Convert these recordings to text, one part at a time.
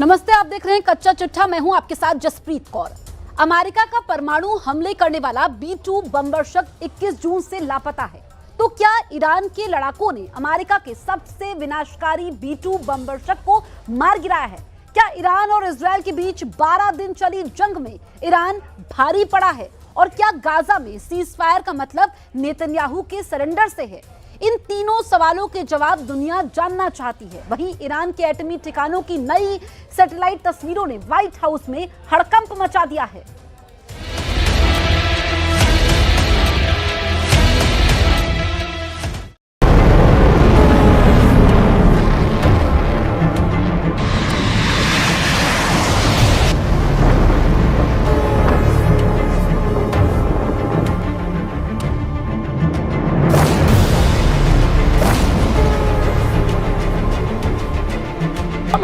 नमस्ते, आप देख रहे हैं कच्चा चिट्ठा। मैं हूं आपके साथ जसप्रीत कौर। अमेरिका का परमाणु हमले करने वाला B-2 बमवर्षक 21 जून से लापता है। तो क्या ईरान के लड़ाकों ने अमेरिका के सबसे विनाशकारी B-2 बमवर्षक को मार गिराया है? क्या ईरान और इजरायल के बीच 12 दिन चली जंग में ईरान भारी पड़ा है? और क्या गाजा में सीजफायर का मतलब नेतन्याहू के सरेंडर से है? इन तीनों सवालों के जवाब दुनिया जानना चाहती है। वहीं ईरान के एटमी ठिकानों की नई सैटेलाइट तस्वीरों ने व्हाइट हाउस में हड़कंप मचा दिया है।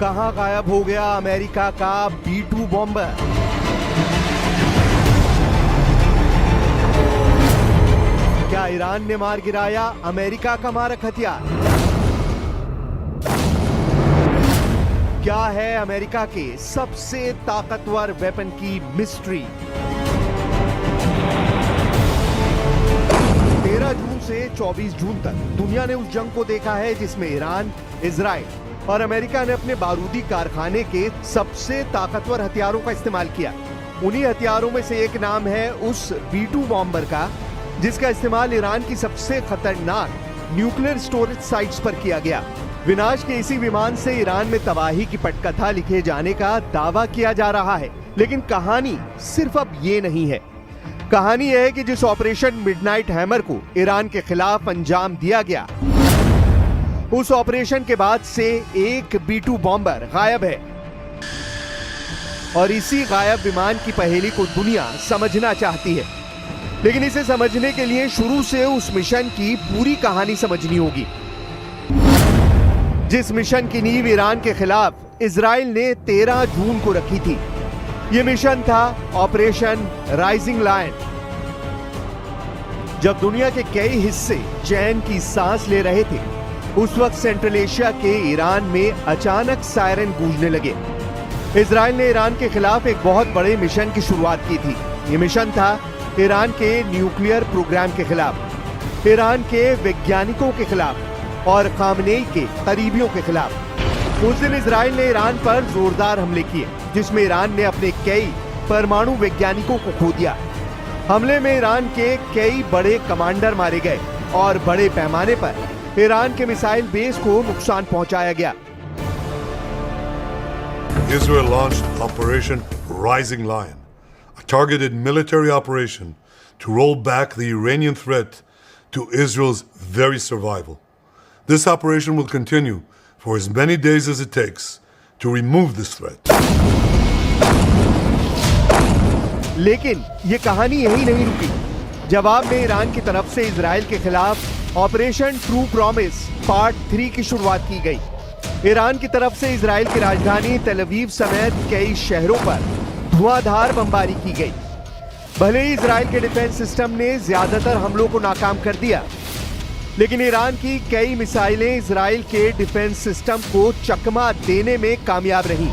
कहां गायब हो गया अमेरिका का B-2 बॉम्बर? क्या ईरान ने मार गिराया अमेरिका का मारक हथियार? क्या है अमेरिका के सबसे ताकतवर वेपन की मिस्ट्री? 13 जून से 24 जून तक दुनिया ने उस जंग को देखा है जिसमें ईरान, इजराइल और अमेरिका ने अपने बारूदी कारखाने के सबसे ताकतवर हथियारों का इस्तेमाल किया। उन्हीं हथियारों में से एक नाम है उस B-2 बॉम्बर का, जिसका इस्तेमाल ईरान की सबसे खतरनाक न्यूक्लियर स्टोरेज साइट्स पर किया गया। विनाश के इसी विमान से ईरान में तबाही की पटकथा लिखे जाने का दावा किया जा रहा है। लेकिन कहानी सिर्फ अब ये नहीं है। कहानी यह है कि जिस ऑपरेशन मिडनाइट हैमर को ईरान के खिलाफ अंजाम दिया गया, उस ऑपरेशन के बाद से एक B-2 बॉम्बर गायब है। और इसी गायब विमान की पहेली को दुनिया समझना चाहती है। लेकिन इसे समझने के लिए शुरू से उस मिशन की पूरी कहानी समझनी होगी, जिस मिशन की नींव ईरान के खिलाफ इजराइल ने 13 जून को रखी थी। यह मिशन था ऑपरेशन राइजिंग लायन। जब दुनिया के कई हिस्से चैन की सांस ले रहे थे, उस वक्त सेंट्रल एशिया के ईरान में अचानक सायरन गूंजने लगे। इजराइल ने ईरान के खिलाफ एक बहुत बड़े मिशन की शुरुआत की थी। यह मिशन था ईरान के न्यूक्लियर प्रोग्राम के खिलाफ, ईरान के वैज्ञानिकों के खिलाफ और खामनेई के करीबियों के खिलाफ। उस दिन इजराइल ने ईरान पर जोरदार हमले किए, जिसमें ईरान ने अपने कई परमाणु वैज्ञानिकों को खो दिया। हमले में ईरान के कई बड़े कमांडर मारे गए और बड़े पैमाने पर ईरान के मिसाइल बेस को नुकसान पहुंचाया गया। Israel launched Operation Rising Lion, a targeted military operation to roll back the Iranian threat to Israel's very survival. This operation will continue for as many days as it takes to remove this threat. लेकिन ये कहानी यही नहीं रुकी। जवाब में Iran की तरफ से इजराइल के खिलाफ ऑपरेशन ट्रू प्रॉमिस पार्ट 3 की शुरुआत की गई। ईरान की तरफ से इजराइल की राजधानी तेल अवीव समेत कई शहरों पर धुआंधार बमबारी की गई। भले ही इजराइल के डिफेंस सिस्टम ने ज्यादातर हमलों को नाकाम कर दिया, लेकिन ईरान की कई मिसाइलें इजराइल के डिफेंस सिस्टम को चकमा देने में कामयाब रहीं।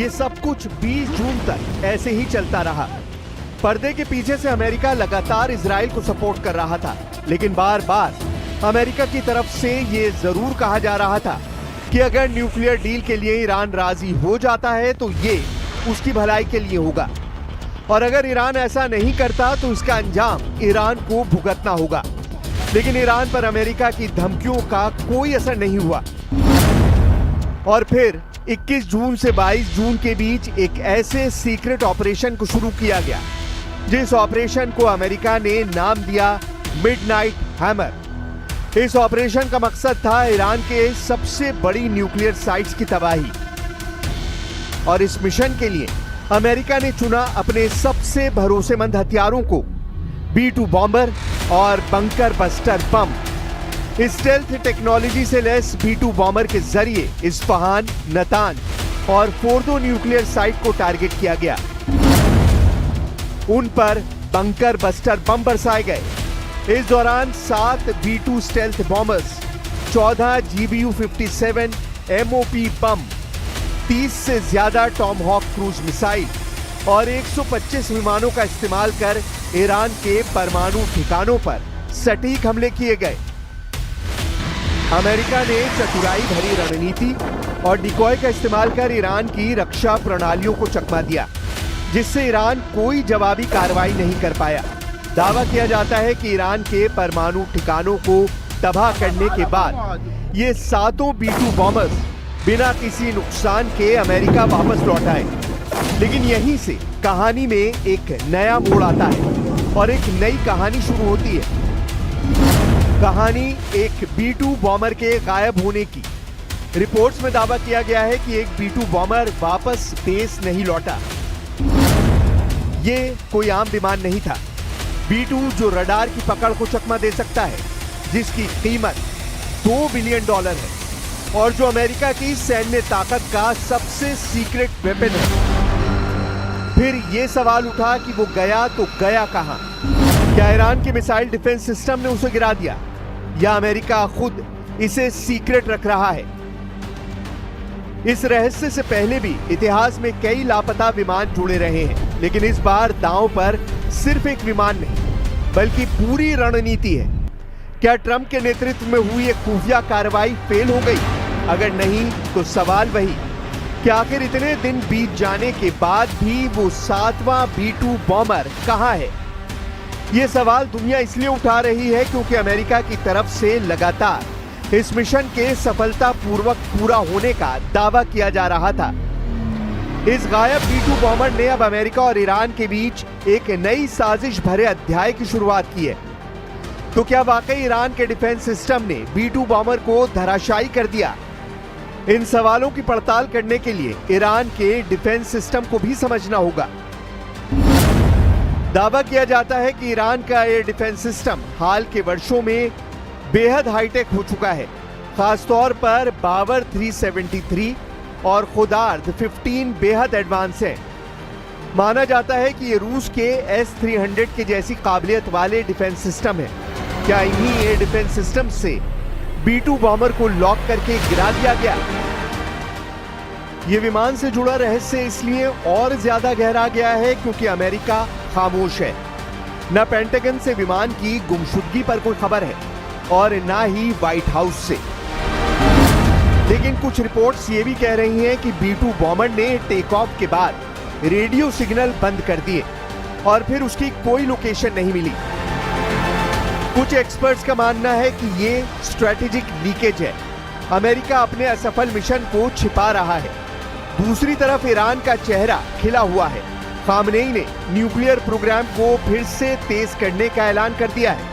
ये सब कुछ 20 जून तक ऐसे ही चलता रहा। पर्दे के पीछे से अमेरिका लगातार इजराइल को सपोर्ट कर रहा था, लेकिन बार बार अमेरिका की तरफ से ये जरूर कहा जा रहा था कि अगर न्यूक्लियर डील के लिए ईरान राजी हो जाता है तो ये उसकी भलाई के लिए होगा, और अगर ईरान ऐसा नहीं करता तो इसका अंजाम ईरान को भुगतना होगा। लेकिन ईरान पर अमेरिका की धमकियों का कोई असर नहीं हुआ। और फिर 21 जून से 22 जून के बीच एक ऐसे सीक्रेट ऑपरेशन को शुरू किया गया, जिस ऑपरेशन को अमेरिका ने नाम दिया मिडनाइट हैमर। इस ऑपरेशन का मकसद था ईरान के सबसे बड़ी न्यूक्लियर साइट्स की तबाही। और इस मिशन के लिए अमेरिका ने चुना अपने सबसे भरोसेमंद हथियारों को, B-2 बॉम्बर और bunker buster bomb. Stealth technology से लैस B-2 बॉम्बर के जरिए इस्फहान, नतान और फोर्दो न्यूक्लियर साइट को टारगेट किया गया। उन पर बंकर बस्टर बम बरसाए गए। इस दौरान 7 B-2 stealth bombers, 14 GBU-57 MOP बम, 30 से ज्यादा टॉमहॉक क्रूज मिसाइल और 125 विमानों का इस्तेमाल कर ईरान के परमाणु ठिकानों पर सटीक हमले किए गए। अमेरिका ने चतुराई भरी रणनीति और डिकॉय का इस्तेमाल कर ईरान की रक्षा प्रणालियों को चकमा दिया, जिससे ईरान कोई जवाबी कार्रवाई नहीं कर पाया। दावा किया जाता है कि ईरान के परमाणु ठिकानों को तबाह करने के बाद ये 7 B-2 बॉम्बर्स बिना किसी नुकसान के अमेरिका वापस लौट आए। लेकिन यहीं से कहानी में एक नया मोड़ आता है और एक नई कहानी शुरू होती है। कहानी एक B-2 बॉम्बर के गायब होने की। रिपोर्ट्स में दावा किया गया है कि एक B-2 बॉम्बर वापस बेस नहीं लौटा। ये कोई आम विमान नहीं था। B-2 जो रडार की पकड़ को चकमा दे सकता है, जिसकी कीमत $2 बिलियन है और जो अमेरिका की सैन्य ताकत का सबसे सीक्रेट वेपन है। फिर यह सवाल उठा कि वो गया तो गया कहां? क्या ईरान के मिसाइल डिफेंस सिस्टम ने उसे गिरा दिया या अमेरिका खुद इसे सीक्रेट रख रहा है? इस रहस्य से पहले भी इतिहास में कई लापता विमान जुड़े रहे हैं, लेकिन इस बार दांव पर सिर्फ एक विमान नहीं बल्कि पूरी रणनीति है। क्या ट्रंप के नेतृत्व में हुई एक खुफिया कार्रवाई फेल हो गई? अगर नहीं तो सवाल वही कि आखिर इतने दिन बीत जाने के बाद भी वो 7वां B-2 बॉम्बर कहां है? ये सवाल दुनिया इसलिए उठा रही है क्योंकि अमेरिका की तरफ से लगातार इस मिशन के सफलतापूर्वक पूरा होने का दावा किया जा रहा था। इस गायब B-2 बॉम्बर ने अब अमेरिका और ईरान के बीच एक नई साजिश भरे अध्याय की शुरुआत की है। तो क्या वाकई ईरान के डिफेंस सिस्टम ने B-2 बॉम्बर को धराशायी कर दिया? इन सवालों की पड़ताल करने के लिए ईरान के डिफेंस सिस्टम को भी समझना होगा। दावा किया जाता है कि ईरान का एयर डिफेंस सिस्टम हाल के वर्षों में बेहद हाईटेक हो चुका है। खासतौर पर बावर 373 और खुदार्द 15 बेहद एडवांस है। माना जाता है कि ये रूस के S-300 के जैसी काबिलियत वाले डिफेंस सिस्टम है। क्या इन्हीं एयर डिफेंस सिस्टम से B-2 बॉम्बर को लॉक करके गिरा दिया गया? यह विमान से जुड़ा रहस्य इसलिए और ज्यादा गहरा गया है क्योंकि अमेरिका खामोश है। न पेंटागन से विमान की गुमशुदगी पर कोई खबर है और ना ही व्हाइट हाउस से। लेकिन कुछ रिपोर्ट्स ये भी कह रही हैं कि B-2 बॉम्बर ने टेक ऑफ के बाद रेडियो सिग्नल बंद कर दिए और फिर उसकी कोई लोकेशन नहीं मिली। कुछ एक्सपर्ट्स का मानना है कि ये स्ट्रेटेजिक लीकेज है। अमेरिका अपने असफल मिशन को छिपा रहा है। दूसरी तरफ ईरान का चेहरा खिला हुआ है। खामनेई ने न्यूक्लियर प्रोग्राम को फिर से तेज करने का ऐलान कर दिया है।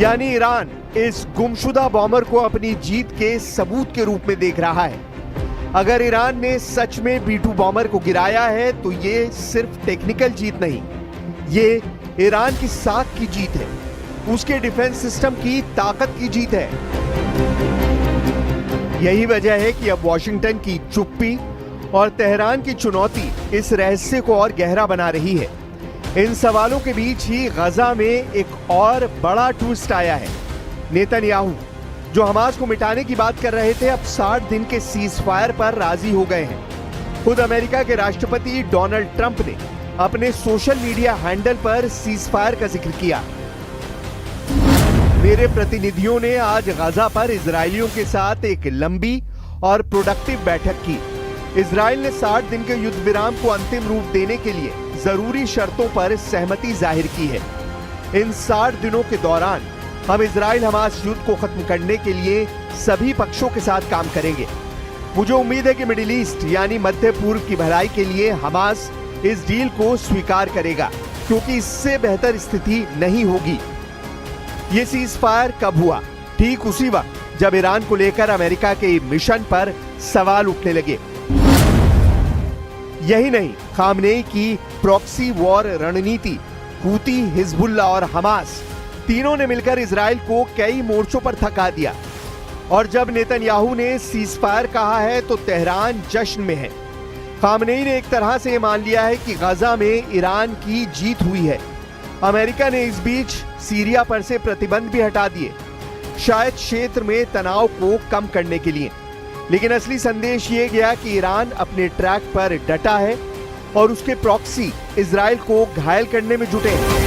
यानी ईरान इस गुमशुदा बॉम्बर को अपनी जीत के सबूत के रूप में देख रहा है। अगर ईरान ने सच में B-2 बॉम्बर को गिराया है तो ये सिर्फ टेक्निकल जीत नहीं, ये ईरान की साख की जीत है, उसके डिफेंस सिस्टम की ताकत की जीत है। यही वजह है कि अब वॉशिंगटन की चुप्पी और तेहरान की चुनौती इस रहस्य को और गहरा बना रही है। इन सवालों के बीच ही गजा में एक और बड़ा ट्विस्ट आया है। नेतन्याहू जो हमास को मिटाने की बात कर रहे थे, अब 60 दिन के सीज फायर पर राजी हो गए हैं। खुद अमेरिका के राष्ट्रपति डोनाल्ड ट्रंप ने अपने सोशल मीडिया हैंडल पर सीज फायर का जिक्र किया। मेरे प्रतिनिधियों ने आज गजा पर इजरायलियों के साथ एक लंबी और प्रोडक्टिव बैठक की। इजराइल ने 60 दिन के युद्ध विराम को अंतिम रूप देने के लिए जरूरी शर्तों पर सहमति जाहिर की है। इन 60 दिनों के दौरान हम इजराइल हमास युद्ध को खत्म करने के लिए सभी पक्षों के साथ काम करेंगे। मुझे उम्मीद है कि मिडिल ईस्ट यानी मध्य पूर्व की भलाई के लिए हमास इस डील को स्वीकार करेगा, क्योंकि इससे बेहतर स्थिति नहीं होगी। ये सीज फायर कब हुआ? ठीक उसी वक्त जब ईरान को लेकर अमेरिका के मिशन पर सवाल उठने लगे। यही नहीं, खामनेई की प्रॉक्सी वॉर रणनीति, हूती, हिजबुल्लाह और हमास तीनों ने मिलकर इजराइल को कई मोर्चों पर थका दिया। और जब नेतन्याहू ने सीज फायर कहा है तो तेहरान जश्न में है। खामनेई ने एक तरह से मान लिया है कि गजा में ईरान की जीत हुई है। अमेरिका ने इस बीच सीरिया पर से प्रतिबंध भी हटा दिए, शायद क्षेत्र में तनाव को कम करने के लिए। लेकिन असली संदेश ये गया कि ईरान अपने ट्रैक पर डटा है और उसके प्रॉक्सी इजराइल को घायल करने में जुटे हैं।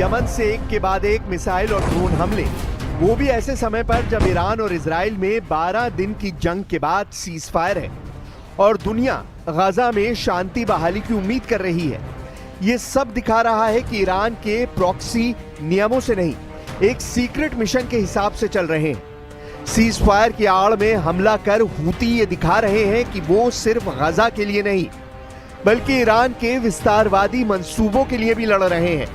यमन से एक के बाद एक मिसाइल और ड्रोन हमले, वो भी ऐसे समय पर जब ईरान और इजराइल में 12 दिन की जंग के बाद सीज फायर है और दुनिया गजा में शांति बहाली की उम्मीद कर रही है। ये सब दिखा रहा है कि ईरान के प्रॉक्सी नियमों से नहीं, एक सीक्रेट मिशन के हिसाब से चल रहे हैं। सीज फायर की आड़ में हमला कर हूती ये दिखा रहे हैं कि वो सिर्फ गजा के लिए नहीं, बल्कि ईरान के विस्तारवादी मंसूबों के लिए भी लड़ रहे हैं।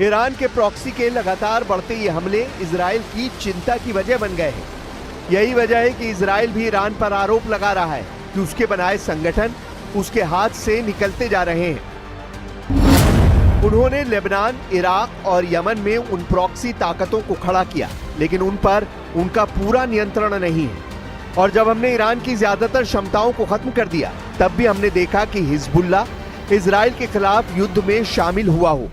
ईरान के प्रॉक्सी के लगातार बढ़ते ये हमले इजराइल की चिंता की वजह बन गए हैं। यही वजह है कि इजराइल भी ईरान पर आरोप लगा रहा है कि उसके बनाए संगठन उसके हाथ से निकलते जा रहे हैं। उन्होंने लेबनान, इराक और यमन में उन प्रॉक्सी ताकतों को खड़ा किया, लेकिन उन पर उनका पूरा नियंत्रण नहीं है। और जब हमने ईरान की ज्यादातर क्षमताओं को खत्म कर दिया, तब भी हमने देखा कि हिजबुल्लाह इजराइल के खिलाफ युद्ध में शामिल हुआ हो।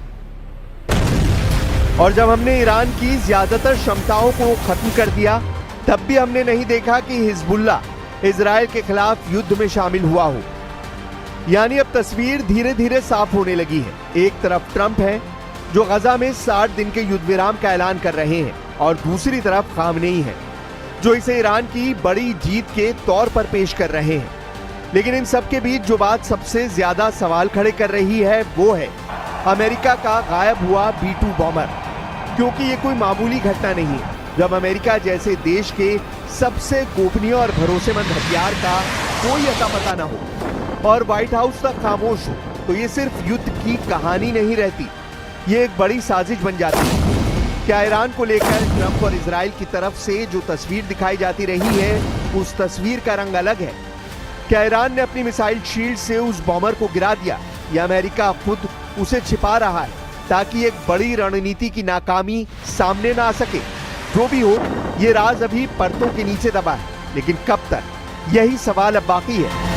और जब हमने ईरान की ज्यादातर क्षमताओं को खत्म कर दिया, तब भी हमने नहीं देखा कि हिजबुल्लाह इजराइल के खिलाफ युद्ध में शामिल हुआ हो। यानी अब तस्वीर धीरे धीरे साफ होने लगी है। एक तरफ ट्रंप है जो गजा में 60 दिन के युद्ध विराम का ऐलान कर रहे हैं, और दूसरी तरफ खामनेई है जो इसे ईरान की बड़ी जीत के तौर पर पेश कर रहे हैं। लेकिन इन सब के बीच जो बात सबसे ज्यादा सवाल खड़े कर रही है वो है अमेरिका का गायब हुआ B-2 बॉम्बर। क्योंकि ये कोई मामूली घटना नहीं है। जब अमेरिका जैसे देश के सबसे गोपनीय और भरोसेमंद हथियार का कोई अता पता न हो और व्हाइट हाउस तक खामोश हो, तो ये सिर्फ युद्ध की कहानी नहीं रहती, ये एक बड़ी साजिश बन जाती है। क्या ईरान को लेकर ट्रंप और इजराइल की तरफ से जो तस्वीर दिखाई जाती रही है, उस तस्वीर का रंग अलग है? क्या ईरान ने अपनी मिसाइल शील्ड से उस बॉम्बर को गिरा दिया, या अमेरिका खुद उसे छिपा रहा है ताकि एक बड़ी रणनीति की नाकामी सामने ना आ सके? जो भी हो, ये राज अभी परतों के नीचे दबा है, लेकिन कब तक, यही सवाल अब बाकी है।